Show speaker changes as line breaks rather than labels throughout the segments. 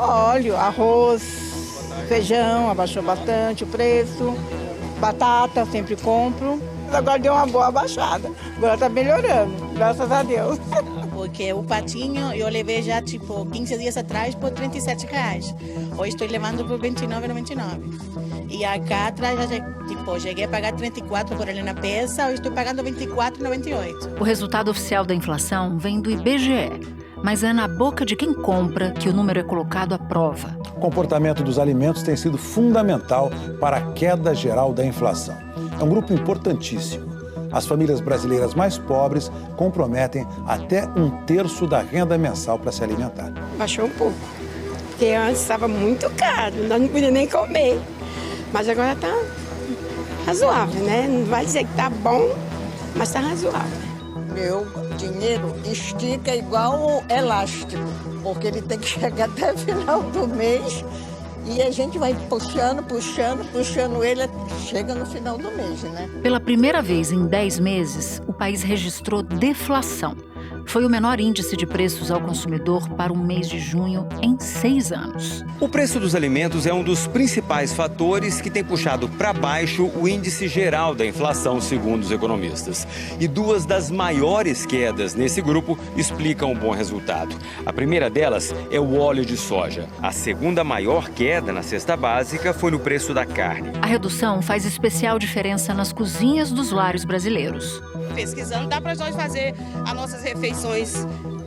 Óleo, arroz, feijão, abaixou bastante o preço. Batata, sempre compro. Agora deu uma boa baixada. Agora tá melhorando, graças a Deus.
Porque o patinho eu levei já, 15 dias atrás por R$37. Hoje estou levando por R$29,99. E a catra, cheguei a pagar 34 por ele na peça, hoje estou pagando R$24,98.
O resultado oficial da inflação vem do IBGE. Mas é na boca de quem compra que o número é colocado à prova.
O comportamento dos alimentos tem sido fundamental para a queda geral da inflação. É um grupo importantíssimo. As famílias brasileiras mais pobres comprometem até 1/3 da renda mensal para se alimentar.
Baixou um pouco, porque antes estava muito caro, nós não podíamos nem comer. Mas agora está razoável, né? Não vai dizer que está bom, mas está razoável.
Meu dinheiro estica igual elástico, porque ele tem que chegar até o final do mês e a gente vai puxando ele, chega no final do mês, né?
Pela primeira vez em 10 meses, o país registrou deflação. Foi o menor índice de preços ao consumidor para o mês de junho em 6 anos.
O preço dos alimentos é um dos principais fatores que tem puxado para baixo o índice geral da inflação, segundo os economistas. E duas das maiores quedas nesse grupo explicam o bom resultado. A primeira delas é o óleo de soja. A segunda maior queda na cesta básica foi no preço da carne.
A redução faz especial diferença nas cozinhas dos lares brasileiros.
Pesquisando, dá para nós fazer as nossas refeições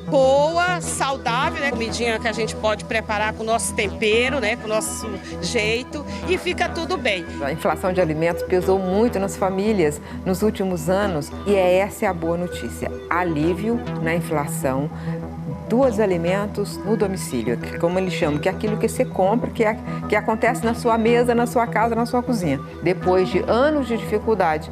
boa, saudável, né? Comidinha que a gente pode preparar com o nosso tempero, né? Com o nosso jeito e fica tudo bem.
A inflação de alimentos pesou muito nas famílias nos últimos anos e essa é a boa notícia. Alívio na inflação dos alimentos no domicílio, como eles chamam, que é aquilo que você compra, que acontece na sua mesa, na sua casa, na sua cozinha. Depois de anos de dificuldade,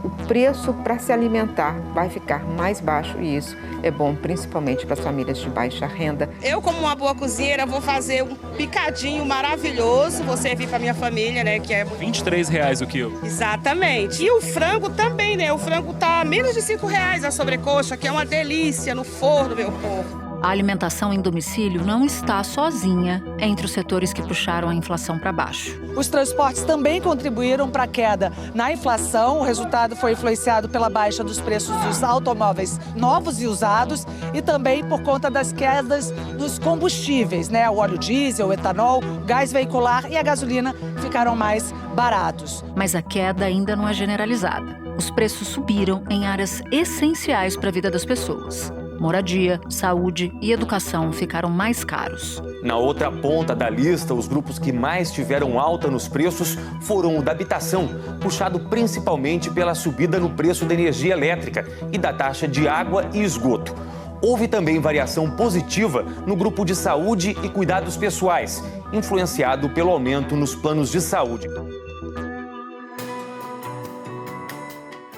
o preço para se alimentar vai ficar mais baixo e isso é bom principalmente para as famílias de baixa renda.
Eu, como uma boa cozinheira, vou fazer um picadinho maravilhoso, vou servir para minha família, né, que é
R$23 o quilo.
Exatamente. E o frango também, né? O frango tá a menos de R$5 a sobrecoxa, que é uma delícia no forno, meu povo.
A alimentação em domicílio não está sozinha entre os setores que puxaram a inflação para baixo.
Os transportes também contribuíram para a queda na inflação. O resultado foi influenciado pela baixa dos preços dos automóveis novos e usados e também por conta das quedas dos combustíveis, né? O óleo diesel, o etanol, o gás veicular e a gasolina ficaram mais baratos.
Mas a queda ainda não é generalizada. Os preços subiram em áreas essenciais para a vida das pessoas. Moradia, saúde e educação ficaram mais caros.
Na outra ponta da lista, os grupos que mais tiveram alta nos preços foram o da habitação, puxado principalmente pela subida no preço da energia elétrica e da taxa de água e esgoto. Houve também variação positiva no grupo de saúde e cuidados pessoais, influenciado pelo aumento nos planos de saúde.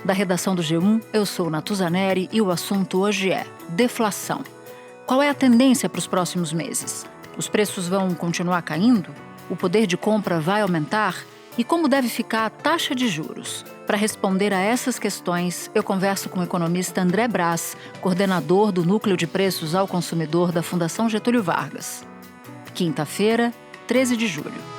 Da redação do G1, eu sou Natuzaneri e o assunto hoje é deflação. Qual é a tendência para os próximos meses? Os preços vão continuar caindo? O poder de compra vai aumentar? E como deve ficar a taxa de juros? Para responder a essas questões, eu converso com o economista André Brás, coordenador do Núcleo de Preços ao Consumidor da Fundação Getúlio Vargas. Quinta-feira, 13 de julho.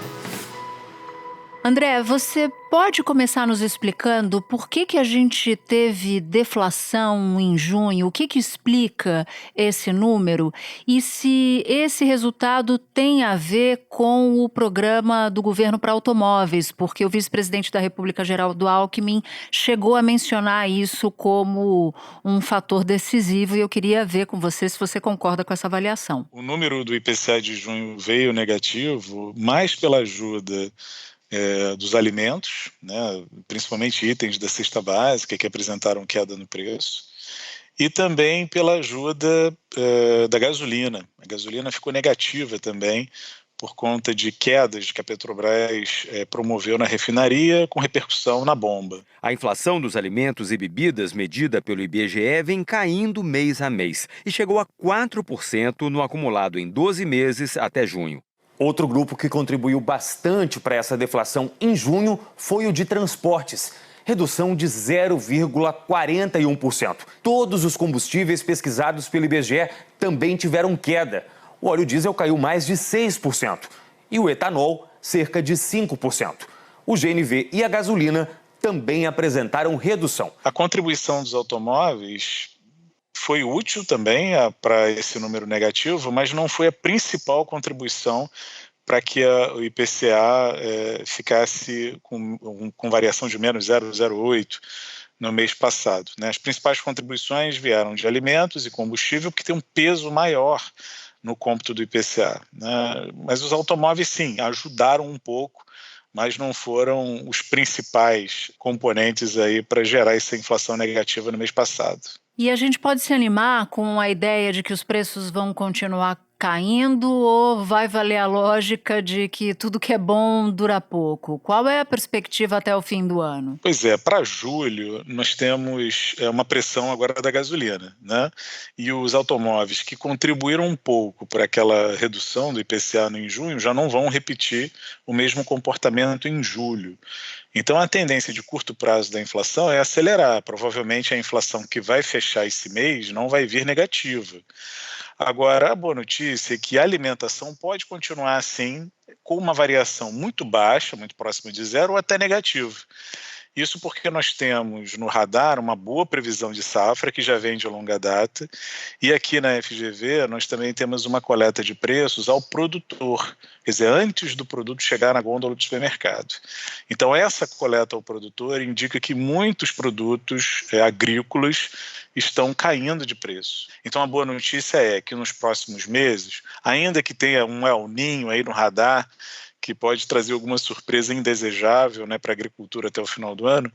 André, você pode começar nos explicando por que a gente teve deflação em junho? O que explica esse número? E se esse resultado tem a ver com o programa do governo para automóveis? Porque o vice-presidente da República, Geraldo Alckmin, chegou a mencionar isso como um fator decisivo e eu queria ver com você se você concorda com essa avaliação.
O número do IPCA de junho veio negativo, mais pela ajuda dos alimentos, né, principalmente itens da cesta básica que apresentaram queda no preço, e também pela ajuda da gasolina. A gasolina ficou negativa também por conta de quedas que a Petrobras promoveu na refinaria com repercussão na bomba.
A inflação dos alimentos e bebidas medida pelo IBGE vem caindo mês a mês e chegou a 4% no acumulado em 12 meses até junho. Outro grupo que contribuiu bastante para essa deflação em junho foi o de transportes, redução de 0,41%. Todos os combustíveis pesquisados pelo IBGE também tiveram queda. O óleo diesel caiu mais de 6% e o etanol cerca de 5%. O GNV e a gasolina também apresentaram redução.
A contribuição dos automóveis foi útil também para esse número negativo, mas não foi a principal contribuição para que o IPCA ficasse com variação de menos 0,08 no mês passado, né? As principais contribuições vieram de alimentos e combustível, que tem um peso maior no cômputo do IPCA, né? Mas os automóveis, sim, ajudaram um pouco, mas não foram os principais componentes aí para gerar essa inflação negativa no mês passado.
E a gente pode se animar com a ideia de que os preços vão continuar caindo ou vai valer a lógica de que tudo que é bom dura pouco? Qual é a perspectiva até o fim do ano?
Pois é, para julho nós temos uma pressão agora da gasolina, né? E os automóveis que contribuíram um pouco para aquela redução do IPCA em junho já não vão repetir o mesmo comportamento em julho. Então a tendência de curto prazo da inflação é acelerar. Provavelmente a inflação que vai fechar esse mês não vai vir negativa. Agora, a boa notícia é que a alimentação pode continuar assim, com uma variação muito baixa, muito próxima de zero ou até negativa. Isso porque nós temos no radar uma boa previsão de safra que já vem de longa data, e aqui na FGV nós também temos uma coleta de preços ao produtor, quer dizer, antes do produto chegar na gôndola do supermercado. Então essa coleta ao produtor indica que muitos produtos agrícolas estão caindo de preço. Então a boa notícia é que nos próximos meses, ainda que tenha um El Niño aí no radar, que pode trazer alguma surpresa indesejável, né, para a agricultura até o final do ano,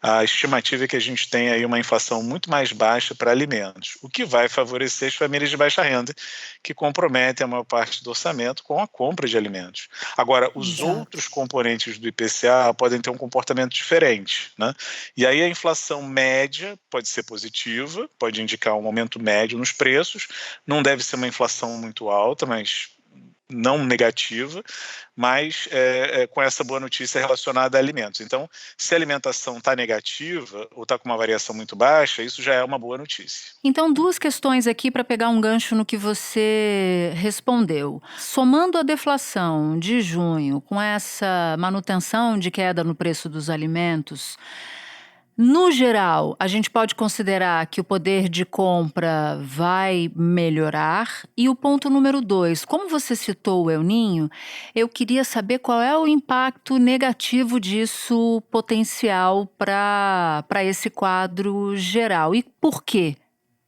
a estimativa é que a gente tenha aí uma inflação muito mais baixa para alimentos, o que vai favorecer as famílias de baixa renda, que comprometem a maior parte do orçamento com a compra de alimentos. Agora, os outros componentes do IPCA podem ter um comportamento diferente, né? E aí a inflação média pode ser positiva, pode indicar um aumento médio nos preços, não deve ser uma inflação muito alta, mas não negativa, mas com essa boa notícia relacionada a alimentos. Então, se a alimentação está negativa ou está com uma variação muito baixa, isso já é uma boa notícia.
Então, duas questões aqui para pegar um gancho no que você respondeu. Somando a deflação de junho com essa manutenção de queda no preço dos alimentos, no geral, a gente pode considerar que o poder de compra vai melhorar. E o ponto número 2, como você citou o El Niño, eu queria saber qual é o impacto negativo disso potencial para esse quadro geral e por quê,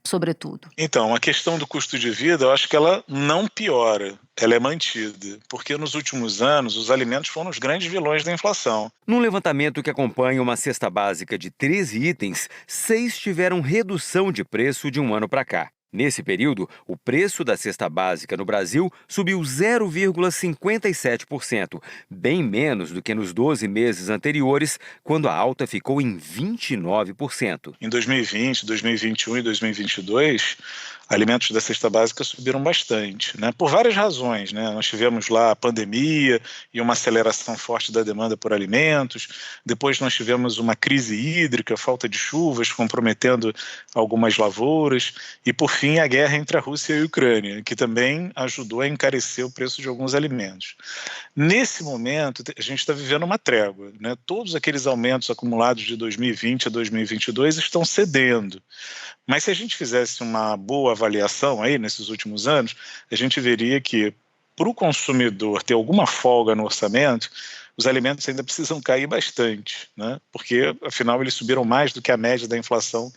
sobretudo.
Então, a questão do custo de vida, eu acho que ela não piora, ela é mantida, porque nos últimos anos os alimentos foram os grandes vilões da inflação.
Num levantamento que acompanha uma cesta básica de 13 itens, 6 tiveram redução de preço de um ano para cá. Nesse período, o preço da cesta básica no Brasil subiu 0,57%, bem menos do que nos 12 meses anteriores, quando a alta ficou em 29%.
Em 2020, 2021 e 2022, alimentos da cesta básica subiram bastante, né? Por várias razões, né? Nós tivemos lá a pandemia e uma aceleração forte da demanda por alimentos, depois nós tivemos uma crise hídrica, falta de chuvas comprometendo algumas lavouras, e por fim a guerra entre a Rússia e a Ucrânia, que também ajudou a encarecer o preço de alguns alimentos. Nesse momento, a gente está vivendo uma trégua, né? Todos aqueles aumentos acumulados de 2020 a 2022 estão cedendo. Mas se a gente fizesse uma boa avaliação aí nesses últimos anos, a gente veria que para o consumidor ter alguma folga no orçamento, os alimentos ainda precisam cair bastante, né? Porque afinal eles subiram mais do que a média da inflação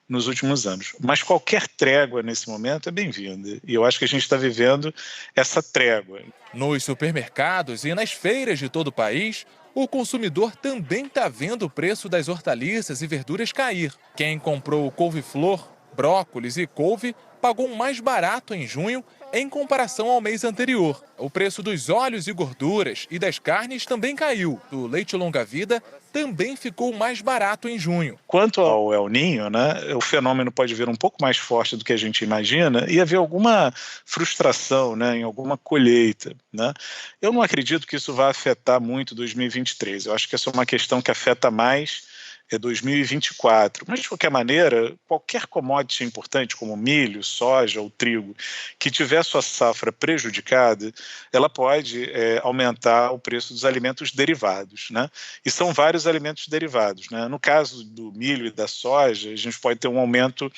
nos últimos anos. Mas qualquer trégua nesse momento é bem-vinda. E eu acho que a gente está vivendo essa trégua.
Nos supermercados e nas feiras de todo o país, o consumidor também está vendo o preço das hortaliças e verduras cair. Quem comprou couve-flor, brócolis e couve pagou mais barato em junho em comparação ao mês anterior. O preço dos óleos e gorduras e das carnes também caiu. O leite longa-vida também ficou mais barato em junho.
Quanto ao El Niño, né, o fenômeno pode vir um pouco mais forte do que a gente imagina e haver alguma frustração, né, em alguma colheita, né? Eu não acredito que isso vá afetar muito 2023. Eu acho que essa é uma questão que afeta mais 2024. Mas, de qualquer maneira, qualquer commodity importante, como milho, soja ou trigo, que tiver sua safra prejudicada, ela pode aumentar o preço dos alimentos derivados, né? E são vários alimentos derivados, né? No caso do milho e da soja, a gente pode ter um aumento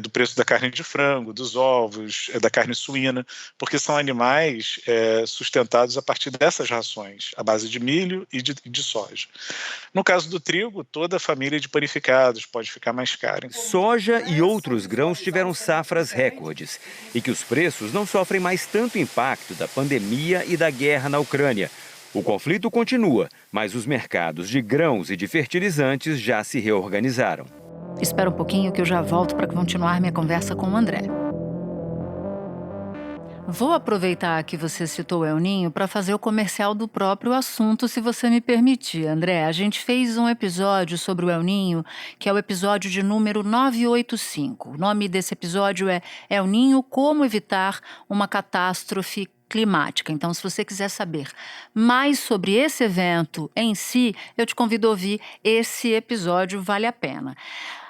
do preço da carne de frango, dos ovos, da carne suína, porque são animais sustentados a partir dessas rações, à base de milho e de soja. No caso do trigo, toda a família de panificados pode ficar mais cara.
Soja e outros grãos tiveram safras recordes e que os preços não sofrem mais tanto impacto da pandemia e da guerra na Ucrânia. O conflito continua, mas os mercados de grãos e de fertilizantes já se reorganizaram.
Espera um pouquinho que eu já volto para continuar minha conversa com o André. Vou aproveitar que você citou o El Ninho para fazer o comercial do próprio assunto, se você me permitir, André. A gente fez um episódio sobre o El Ninho, que é o episódio de número 985. O nome desse episódio é El Ninho, como evitar uma catástrofe climática. Então, se você quiser saber mais sobre esse evento em si, eu te convido a ouvir esse episódio, vale a pena.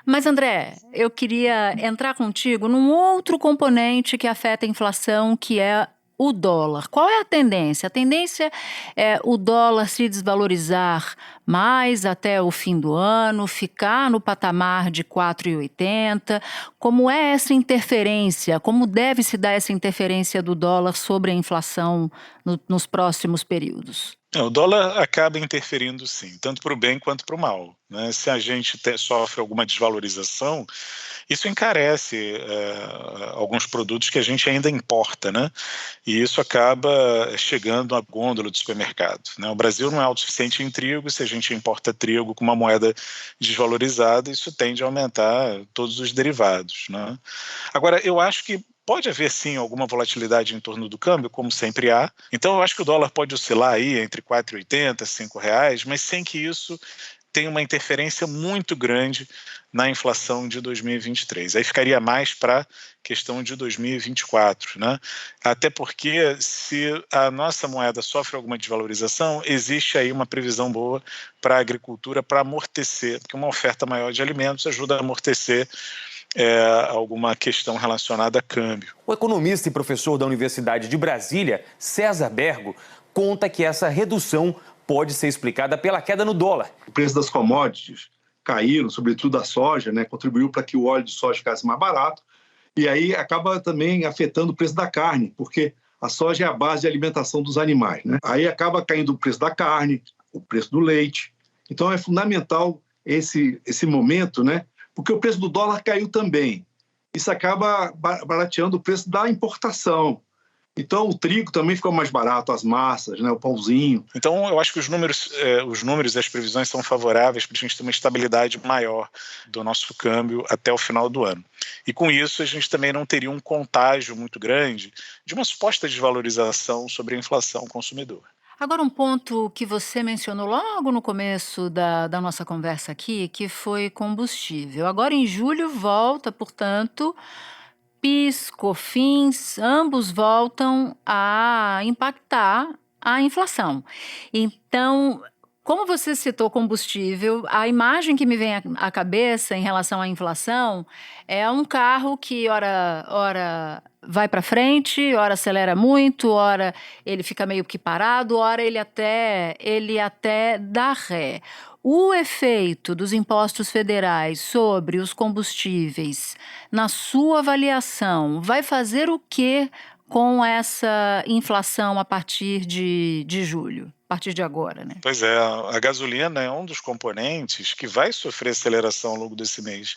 Mas, André, eu queria entrar contigo num outro componente que afeta a inflação, que é o dólar. Qual é a tendência? A tendência é o dólar se desvalorizar mais até o fim do ano, ficar no patamar de 4,80. Como é essa interferência? Como deve se dar essa interferência do dólar sobre a inflação nos próximos períodos?
O dólar acaba interferindo, sim, tanto para o bem quanto para o mal, né? Se a gente sofre alguma desvalorização, isso encarece alguns produtos que a gente ainda importa, né? E isso acaba chegando à gôndola do supermercado, né? O Brasil não é autossuficiente em trigo, se a gente importa trigo com uma moeda desvalorizada, isso tende a aumentar todos os derivados, né? Agora, eu acho que pode haver, sim, alguma volatilidade em torno do câmbio, como sempre há. Então, eu acho que o dólar pode oscilar aí entre R$ 4,80 e R$ 5, mas sem que isso tenha uma interferência muito grande na inflação de 2023. Aí ficaria mais para a questão de 2024, né? Até porque, se a nossa moeda sofre alguma desvalorização, existe aí uma previsão boa para a agricultura para amortecer, porque uma oferta maior de alimentos ajuda a amortecer alguma questão relacionada a câmbio.
O economista e professor da Universidade de Brasília, César Bergo, conta que essa redução pode ser explicada pela queda no dólar.
O preço das commodities caíram, sobretudo a soja, né, contribuiu para que o óleo de soja ficasse mais barato, e aí acaba também afetando o preço da carne, porque a soja é a base de alimentação dos animais, né? Aí acaba caindo o preço da carne, o preço do leite. Então é fundamental esse momento, né? Porque o preço do dólar caiu também. Isso acaba barateando o preço da importação. Então, o trigo também ficou mais barato, as massas, né, o pãozinho.
Então, eu acho que os números e as previsões são favoráveis para a gente ter uma estabilidade maior do nosso câmbio até o final do ano. E com isso, a gente também não teria um contágio muito grande de uma suposta desvalorização sobre a inflação consumidora.
Agora, um ponto que você mencionou logo no começo da nossa conversa aqui, que foi combustível. Agora, em julho, volta, portanto, PIS, COFINS, ambos voltam a impactar a inflação. Então, como você citou combustível, a imagem que me vem à cabeça em relação à inflação é um carro que ora vai para frente, ora acelera muito, ora ele fica meio que parado, ora ele até dá ré. O efeito dos impostos federais sobre os combustíveis, na sua avaliação, vai fazer o quê com essa inflação a partir de julho? A partir de agora, né?
Pois é, a gasolina é um dos componentes que vai sofrer aceleração ao longo desse mês.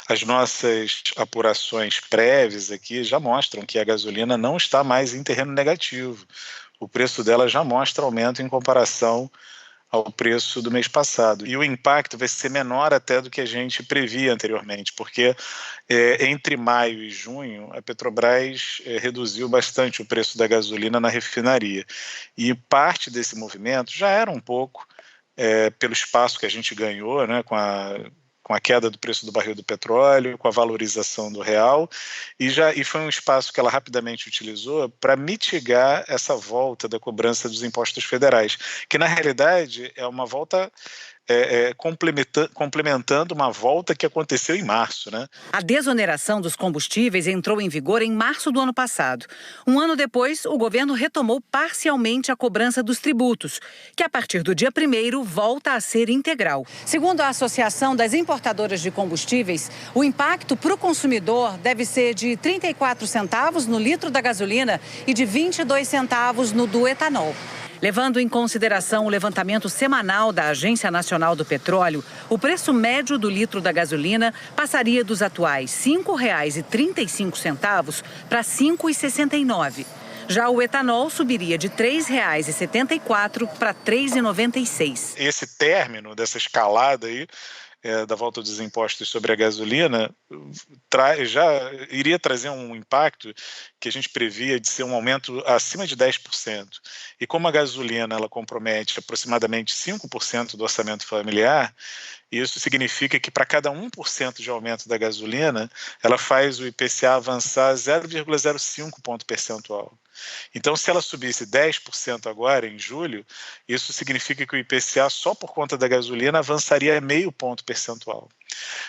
As nossas apurações prévias aqui já mostram que a gasolina não está mais em terreno negativo. O preço dela já mostra aumento em comparação ao preço do mês passado. E o impacto vai ser menor até do que a gente previa anteriormente, porque entre maio e junho a Petrobras reduziu bastante o preço da gasolina na refinaria. E parte desse movimento já era um pouco pelo espaço que a gente ganhou, né, com a queda do preço do barril do petróleo, com a valorização do real, e foi um espaço que ela rapidamente utilizou para mitigar essa volta da cobrança dos impostos federais, que na realidade é uma volta complementando uma volta que aconteceu em março, né?
A desoneração dos combustíveis entrou em vigor em março do ano passado. Um ano depois, o governo retomou parcialmente a cobrança dos tributos, que a partir do dia 1º volta a ser integral. Segundo a Associação das Importadoras de Combustíveis, o impacto para o consumidor deve ser de 34 centavos no litro da gasolina e de 22 centavos no do etanol. Levando em consideração o levantamento semanal da Agência Nacional do Petróleo, o preço médio do litro da gasolina passaria dos atuais R$ 5,35 para R$ 5,69. Já o etanol subiria de R$ 3,74 para R$ 3,96.
Esse término dessa escalada aí, da volta dos impostos sobre a gasolina, já iria trazer um impacto que a gente previa de ser um aumento acima de 10%. E como a gasolina ela compromete aproximadamente 5% do orçamento familiar, isso significa que para cada 1% de aumento da gasolina, ela faz o IPCA avançar 0,05 ponto percentual. Então, se ela subisse 10% agora, em julho, isso significa que o IPCA, só por conta da gasolina, avançaria meio ponto percentual.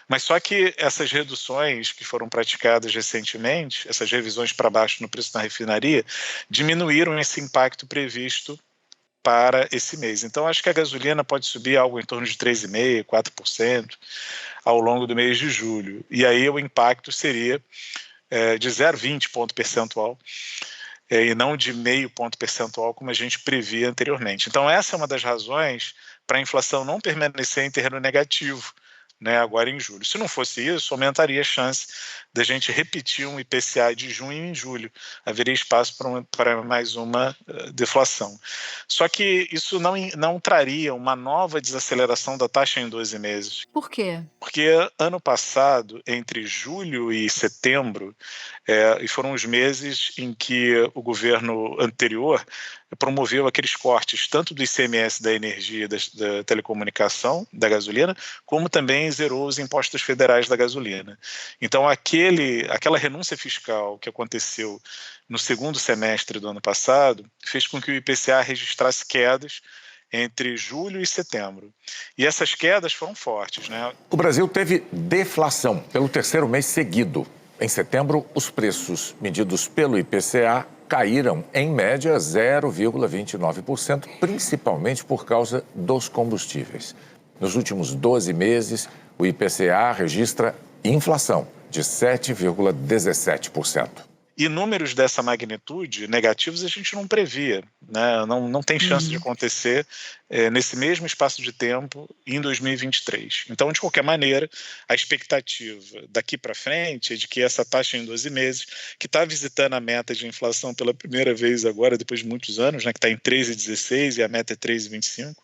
Mas só que essas reduções que foram praticadas recentemente, essas revisões para baixo no preço na refinaria, diminuíram esse impacto previsto para esse mês. Então, acho que a gasolina pode subir algo em torno de 3,5%, 4% ao longo do mês de julho. E aí o impacto seria de 0,20 ponto percentual, e não de meio ponto percentual, como a gente previa anteriormente. Então, essa é uma das razões para a inflação não permanecer em terreno negativo, né, agora em julho. Se não fosse isso, aumentaria a chance da gente repetir um IPCA de junho em julho. Haveria espaço para mais uma deflação. Só que isso não traria uma nova desaceleração da taxa em 12 meses.
Por quê?
Porque ano passado, entre julho e setembro, e foram os meses em que o governo anterior promoveu aqueles cortes tanto do ICMS da energia e da telecomunicação, da gasolina, como também zerou os impostos federais da gasolina. Então, aquela renúncia fiscal que aconteceu no segundo semestre do ano passado fez com que o IPCA registrasse quedas entre julho e setembro. E essas quedas foram fortes, né?
O Brasil teve deflação pelo terceiro mês seguido. Em setembro, os preços medidos pelo IPCA caíram, em média, 0,29%, principalmente por causa dos combustíveis. Nos últimos 12 meses, o IPCA registra inflação de 7,17%.
E números dessa magnitude negativos a gente não previa, né? Não tem chance de acontecer nesse mesmo espaço de tempo em 2023. Então, de qualquer maneira, a expectativa daqui para frente é de que essa taxa em 12 meses, que está visitando a meta de inflação pela primeira vez agora, depois de muitos anos, né, que está em 3,16 e a meta é 3,25,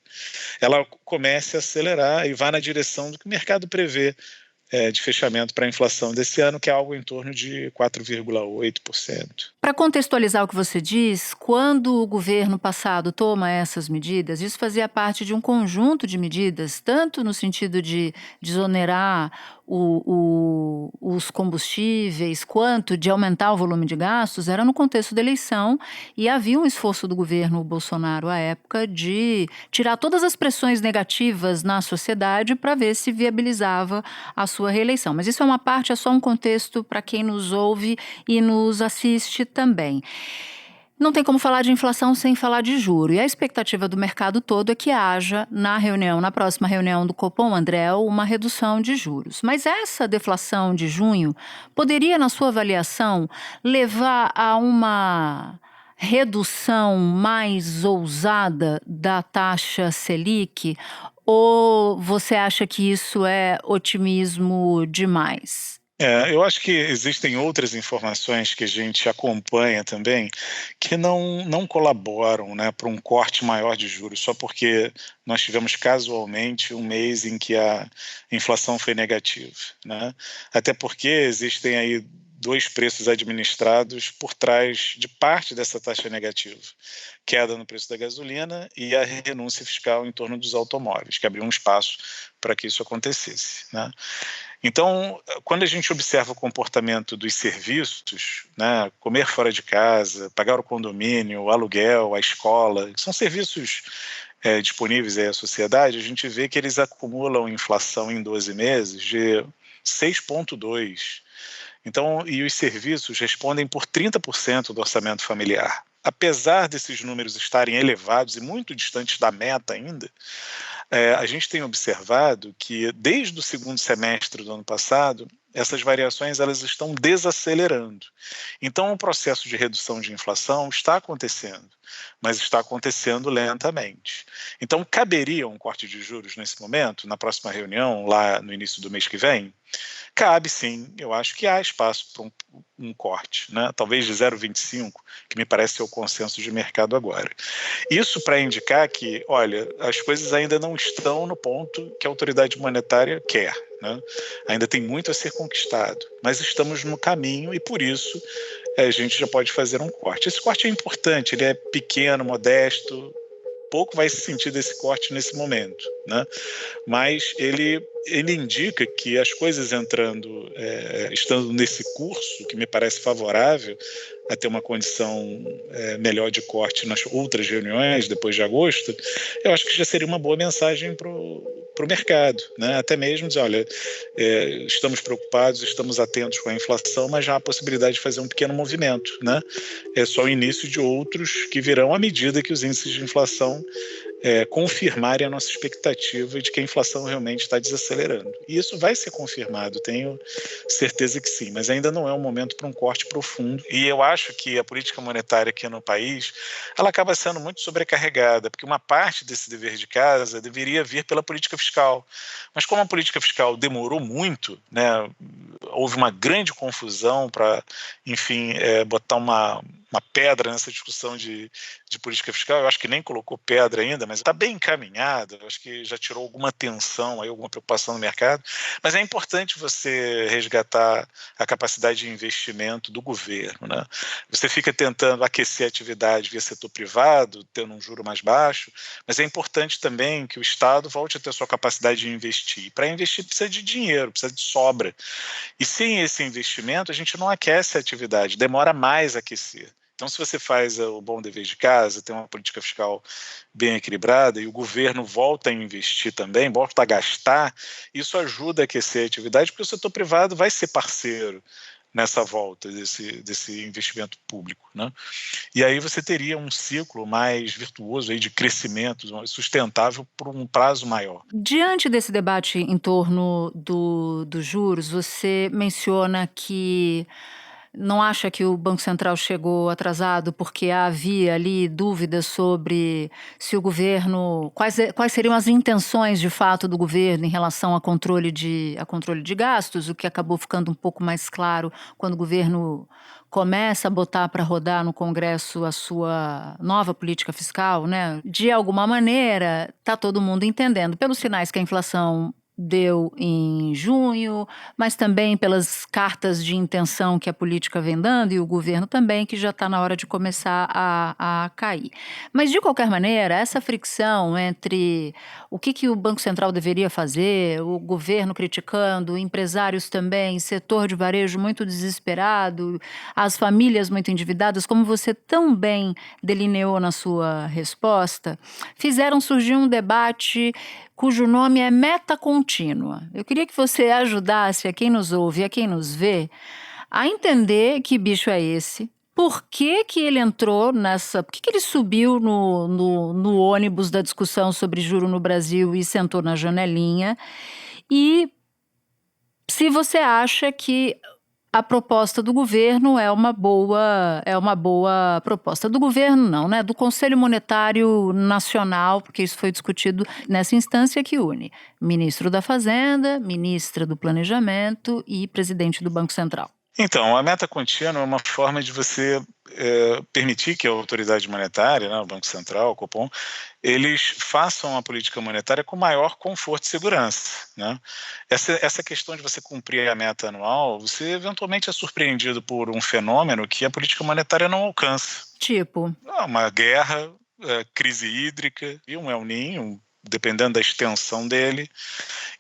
ela comece a acelerar e vá na direção do que o mercado prevê de fechamento para a inflação desse ano, que é algo em torno de 4,8%.
Para contextualizar o que você diz, quando o governo passado toma essas medidas, isso fazia parte de um conjunto de medidas, tanto no sentido de desonerar os combustíveis, quanto de aumentar o volume de gastos, era no contexto da eleição, e havia um esforço do governo Bolsonaro à época de tirar todas as pressões negativas na sociedade para ver se viabilizava a sua reeleição. Mas isso é uma parte, é só um contexto para quem nos ouve e nos assiste também. Não tem como falar de inflação sem falar de juro. E a expectativa do mercado todo é que haja na próxima reunião do Copom, Andréu, uma redução de juros. Mas essa deflação de junho poderia, na sua avaliação, levar a uma redução mais ousada da taxa Selic? Ou você acha que isso é otimismo demais?
Eu acho que existem outras informações que a gente acompanha também que não colaboram, né, para um corte maior de juros, só porque nós tivemos casualmente um mês em que a inflação foi negativa, né? Até porque existem aí dois preços administrados por trás de parte dessa taxa negativa: queda no preço da gasolina e a renúncia fiscal em torno dos automóveis, que abriu um espaço para que isso acontecesse, né? Então, quando a gente observa o comportamento dos serviços, né, comer fora de casa, pagar o condomínio, o aluguel, a escola, são serviços disponíveis aí à sociedade, a gente vê que eles acumulam inflação em 12 meses de 6,2%. Então, e os serviços respondem por 30% do orçamento familiar. Apesar desses números estarem elevados e muito distantes da meta ainda, a gente tem observado que desde o segundo semestre do ano passado, essas variações elas estão desacelerando. Então, o processo de redução de inflação está acontecendo, mas está acontecendo lentamente. Então, caberia um corte de juros nesse momento, na próxima reunião, lá no início do mês que vem? Cabe sim, eu acho que há espaço para um corte, né? Talvez de 0,25, que me parece ser o consenso de mercado agora. Isso para indicar que, olha, as coisas ainda não estão no ponto que a autoridade monetária quer, né? Ainda tem muito a ser conquistado, mas estamos no caminho e por isso a gente já pode fazer um corte. Esse corte é importante, ele é pequeno, modesto, pouco vai se sentir desse corte nesse momento, né? Mas ele indica que as coisas estando nesse curso, que me parece favorável a ter uma condição melhor de corte nas outras reuniões, depois de agosto, eu acho que já seria uma boa mensagem para o mercado, né? Até mesmo dizer, olha, estamos preocupados, estamos atentos com a inflação, mas já há a possibilidade de fazer um pequeno movimento, né? É só o início de outros que virão à medida que os índices de inflação confirmarem a nossa expectativa de que a inflação realmente está desacelerando. E isso vai ser confirmado, tenho certeza que sim, mas ainda não é um momento para um corte profundo. E eu acho que a política monetária aqui no país, ela acaba sendo muito sobrecarregada, porque uma parte desse dever de casa deveria vir pela política fiscal. Mas como a política fiscal demorou muito, né, houve uma grande confusão para, enfim, botar uma pedra nessa discussão de política fiscal. Eu acho que nem colocou pedra ainda, mas está bem encaminhado. Eu acho que já tirou alguma tensão, aí, alguma preocupação no mercado. Mas é importante você resgatar a capacidade de investimento do governo, né? Você fica tentando aquecer a atividade via setor privado, tendo um juro mais baixo, mas é importante também que o Estado volte a ter sua capacidade de investir. Para investir precisa de dinheiro, precisa de sobra. E sem esse investimento, a gente não aquece a atividade, demora mais a aquecer. Então, se você faz o bom dever de casa, tem uma política fiscal bem equilibrada e o governo volta a investir também, volta a gastar, isso ajuda a aquecer a atividade, porque o setor privado vai ser parceiro nessa volta desse investimento público, né? E aí você teria um ciclo mais virtuoso aí de crescimento sustentável por um prazo maior.
Diante desse debate em torno dos juros, você menciona que não acha que o Banco Central chegou atrasado porque havia ali dúvidas sobre se o governo, quais seriam as intenções de fato do governo em relação a controle de gastos, o que acabou ficando um pouco mais claro quando o governo começa a botar para rodar no Congresso a sua nova política fiscal, né? De alguma maneira, está todo mundo entendendo pelos sinais que a inflação deu em junho, mas também pelas cartas de intenção que a política vem dando e o governo também, que já está na hora de começar a cair. Mas, de qualquer maneira, essa fricção entre o que o Banco Central deveria fazer, o governo criticando, empresários também, setor de varejo muito desesperado, as famílias muito endividadas, como você tão bem delineou na sua resposta, fizeram surgir um debate cujo nome é meta contínua. Eu queria que você ajudasse a quem nos ouve e a quem nos vê a entender que bicho é esse, por que ele entrou por que ele subiu no ônibus da discussão sobre juro no Brasil e sentou na janelinha, e se você acha que a proposta do governo é uma boa proposta. Do governo não, né? Do Conselho Monetário Nacional, porque isso foi discutido nessa instância que une ministro da Fazenda, ministra do Planejamento e presidente do Banco Central.
Então, a meta contínua é uma forma de você permitir que a autoridade monetária, né, o Banco Central, o Copom, eles façam a política monetária com maior conforto e segurança, né? Essa questão de você cumprir a meta anual, você eventualmente é surpreendido por um fenômeno que a política monetária não alcança.
Tipo?
Uma guerra, crise hídrica e um El Niño, dependendo da extensão dele.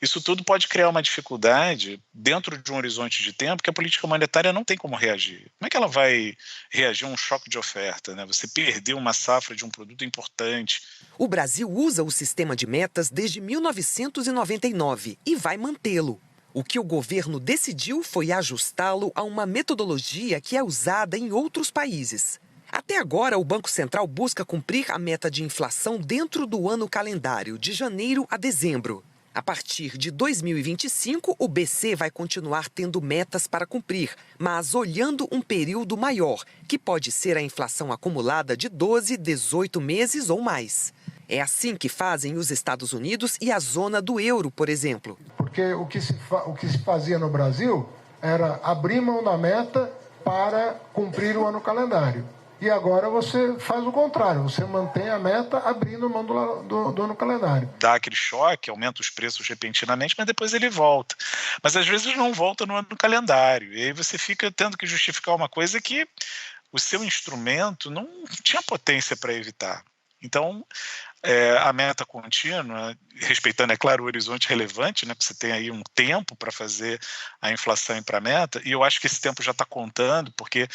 Isso tudo pode criar uma dificuldade dentro de um horizonte de tempo que a política monetária não tem como reagir. Como é que ela vai reagir a um choque de oferta, né? Você perdeu uma safra de um produto importante.
O Brasil usa o sistema de metas desde 1999 e vai mantê-lo. O que o governo decidiu foi ajustá-lo a uma metodologia que é usada em outros países. Até agora, o Banco Central busca cumprir a meta de inflação dentro do ano calendário, de janeiro a dezembro. A partir de 2025, o BC vai continuar tendo metas para cumprir, mas olhando um período maior, que pode ser a inflação acumulada de 12, 18 meses ou mais. É assim que fazem os Estados Unidos e a zona do euro, por exemplo.
Porque o que se fazia no Brasil era abrir mão da meta para cumprir o ano calendário. E agora você faz o contrário, você mantém a meta abrindo mão do ano calendário.
Dá aquele choque, aumenta os preços repentinamente, mas depois ele volta. Mas às vezes não volta no ano calendário. E aí você fica tendo que justificar uma coisa que o seu instrumento não tinha potência para evitar. Então, a meta contínua, respeitando, é claro, o horizonte relevante, né, porque você tem aí um tempo para fazer a inflação ir para a meta, e eu acho que esse tempo já está contando, porque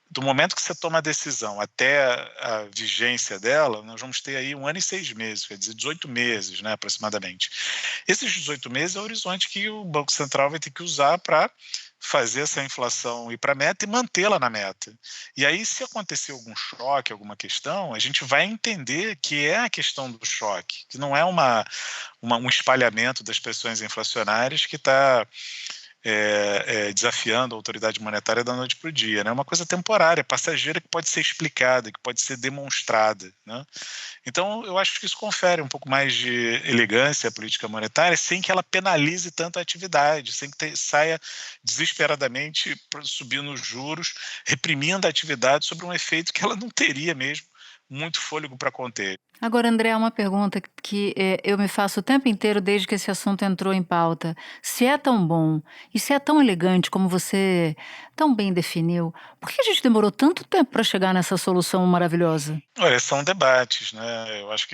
do momento que você toma a decisão até a vigência dela, nós vamos ter aí 1 ano e 6 meses, quer dizer, 18 meses, né, aproximadamente. Esses 18 meses é o horizonte que o Banco Central vai ter que usar para fazer essa inflação ir para a meta e mantê-la na meta. E aí, se acontecer algum choque, alguma questão, a gente vai entender que é a questão do choque, que não é um espalhamento das pressões inflacionárias que está desafiando a autoridade monetária da noite para o dia. É uma coisa temporária, passageira, que pode ser explicada, que pode ser demonstrada, né? Então, eu acho que isso confere um pouco mais de elegância à política monetária, sem que ela penalize tanto a atividade, sem que saia desesperadamente subindo os juros, reprimindo a atividade sobre um efeito que ela não teria mesmo muito fôlego para conter.
Agora, André, uma pergunta que eu me faço o tempo inteiro desde que esse assunto entrou em pauta. Se é tão bom e se é tão elegante como você tão bem definiu, por que a gente demorou tanto tempo para chegar nessa solução maravilhosa?
Olha, são debates, né? Eu acho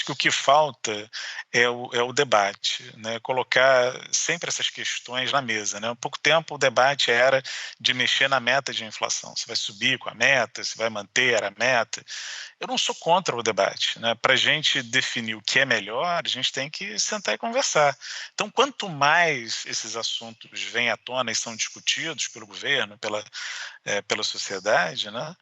que o que falta é o debate, né? Colocar sempre essas questões na mesa, né? Há pouco tempo o debate era de mexer na meta de inflação. Você vai subir com a meta, você vai manter a meta. Eu não sou contra o debate, né? Para a gente definir o que é melhor, a gente tem que sentar e conversar. Então, quanto mais esses assuntos vêm à tona e são discutidos pelo governo, pela sociedade, né?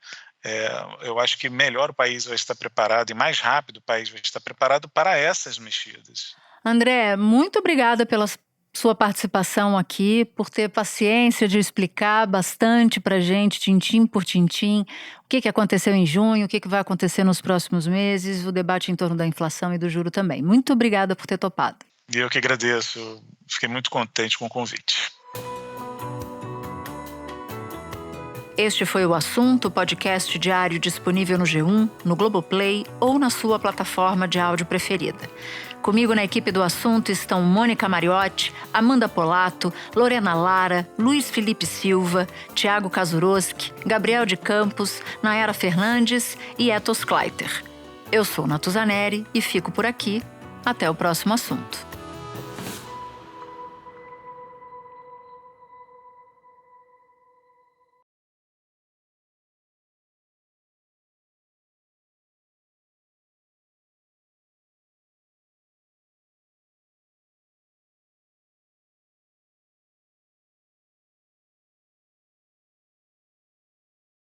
Eu acho que melhor o país vai estar preparado e mais rápido o país vai estar preparado para essas mexidas.
André, muito obrigada pela sua participação aqui, por ter paciência de explicar bastante para a gente, tintim por tintim, o que aconteceu em junho, o que vai acontecer nos próximos meses, o debate em torno da inflação e do juro também. Muito obrigada por ter topado.
Eu que agradeço, fiquei muito contente com o convite.
Este foi o Assunto, podcast diário disponível no G1, no Globoplay ou na sua plataforma de áudio preferida. Comigo na equipe do Assunto estão Mônica Mariotti, Amanda Polato, Lorena Lara, Luiz Felipe Silva, Tiago Kazuroski, Gabriel de Campos, Nayara Fernandes e Etos Kleiter. Eu sou Natuzaneri e fico por aqui. Até o próximo assunto.